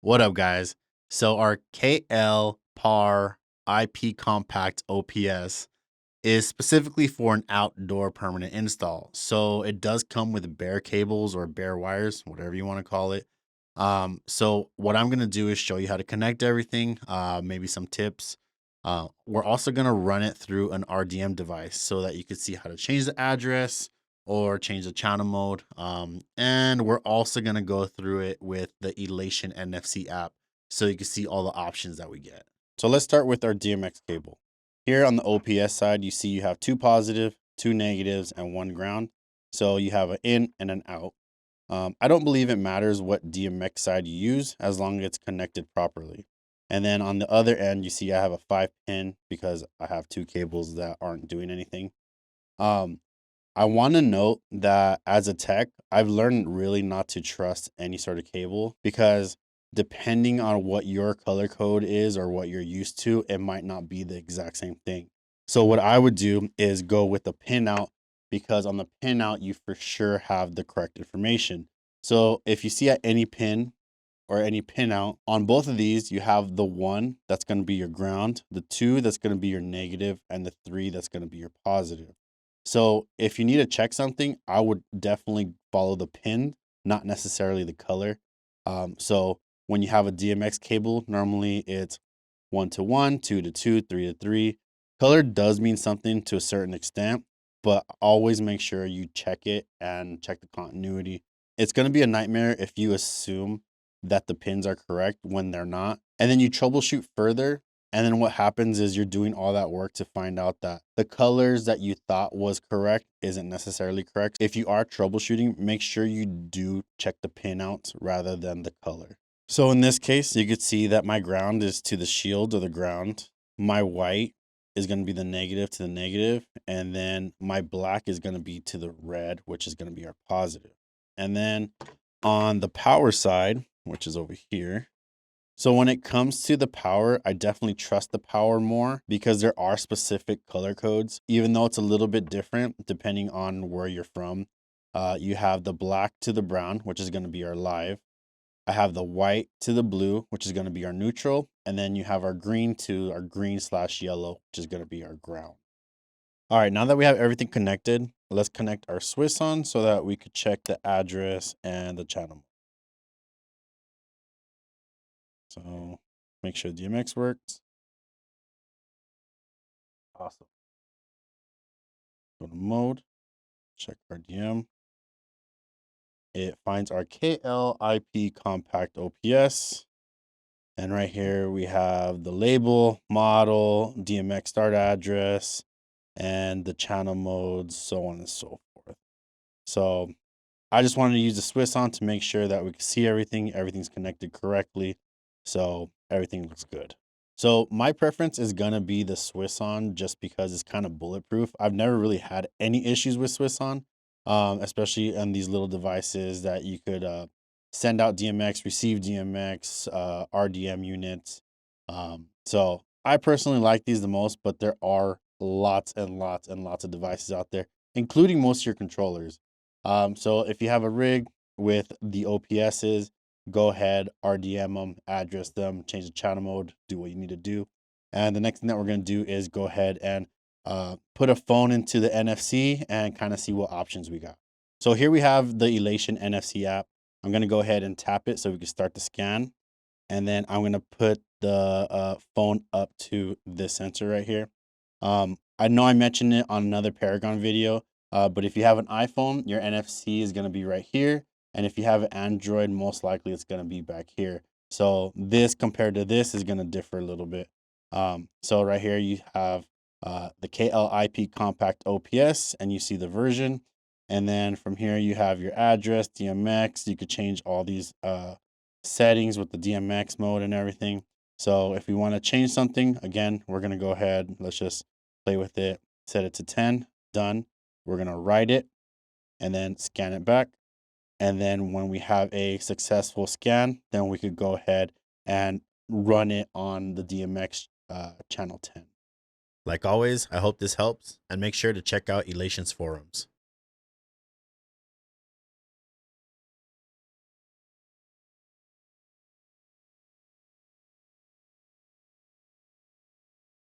What up, guys? So our KL PAR IP Compact OPS is specifically for an outdoor permanent install. So it does come with bare cables or bare wires, whatever you want to call it. So what I'm gonna do is show you how to connect everything, maybe some tips. We're also gonna run it through an RDM device so that you can see how to change the address or change the channel mode. And we're also gonna go through it with the Elation NFC app so you can see all the options that we get. So let's start with our DMX cable. Here on the OPS side, you see you have two positive, two negatives, and one ground. So you have an in and an out. I don't believe it matters what DMX side you use as long as it's connected properly. And then on the other end, you see I have a 5-pin because I have two cables that aren't doing anything. I want to note that as a tech, I've learned really not to trust any sort of cable because depending on what your color code is or what you're used to, it might not be the exact same thing. So what I would do is go with the pin out because on the pin out, you for sure have the correct information. So if you see at any pin or any pin out on both of these, you have the 1 that's going to be your ground, the 2 that's going to be your negative, and the 3 that's going to be your positive. So if you need to check something, I would definitely follow the pin, not necessarily the color. So when you have a DMX cable, normally it's 1 to 1, 2 to 2, 3 to 3. Color does mean something to a certain extent, but always make sure you check it and check the continuity. It's going to be a nightmare if you assume that the pins are correct when they're not. And then you troubleshoot further. And then what happens is you're doing all that work to find out that the colors that you thought was correct isn't necessarily correct. If you are troubleshooting, make sure you do check the pin outs rather than the color. So in this case, you could see that my ground is to the shield or the ground. My white is going to be the negative to the negative. And then my black is going to be to the red, which is going to be our positive. And then on the power side, which is over here. So when it comes to the power, I definitely trust the power more because there are specific color codes, even though it's a little bit different depending on where you're from. You have the black to the brown, which is going to be our live. I have the white to the blue, which is going to be our neutral. And then you have our green to our green/yellow, which is going to be our ground. All right, now that we have everything connected, let's connect our Swiss on so that we could check the address and the channel. So make sure DMX works. Awesome. Go to mode, check RDM. It finds our KL IP Compact OPS. And right here we have the label, model, DMX start address, and the channel modes, so on and so forth. So I just wanted to use the Swiss on to make sure that we can see everything. Everything's connected correctly. So everything looks good. So my preference is going to be the Swiss on just because it's kind of bulletproof. I've never really had any issues with Swiss on, especially on these little devices that you could send out DMX, receive DMX, RDM units. So I personally like these the most, but there are lots and lots and lots of devices out there, including most of your controllers. So if you have a rig with the OPSs, go ahead, RDM them, address them, change the channel mode, do what you need to do. And the next thing that we're going to do is go ahead and put a phone into the NFC and kind of see what options we got. So here we have the Elation NFC app. I'm going to go ahead and tap it so we can start the scan. And then I'm going to put the phone up to this sensor right here. I know I mentioned it on another Paragon video, but if you have an iPhone, your NFC is going to be right here. And if you have an Android, most likely it's going to be back here. So this compared to this is going to differ a little bit. So right here you have the KLIP Compact OPS, and you see the version. And then from here you have your address, DMX. You could change all these settings with the DMX mode and everything. So if we want to change something, again, we're going to go ahead. Let's just play with it. Set it to 10. Done. We're going to write it and then scan it back. And then when we have a successful scan, then we could go ahead and run it on the DMX channel 10. Like always, I hope this helps, and make sure to check out Elation's forums.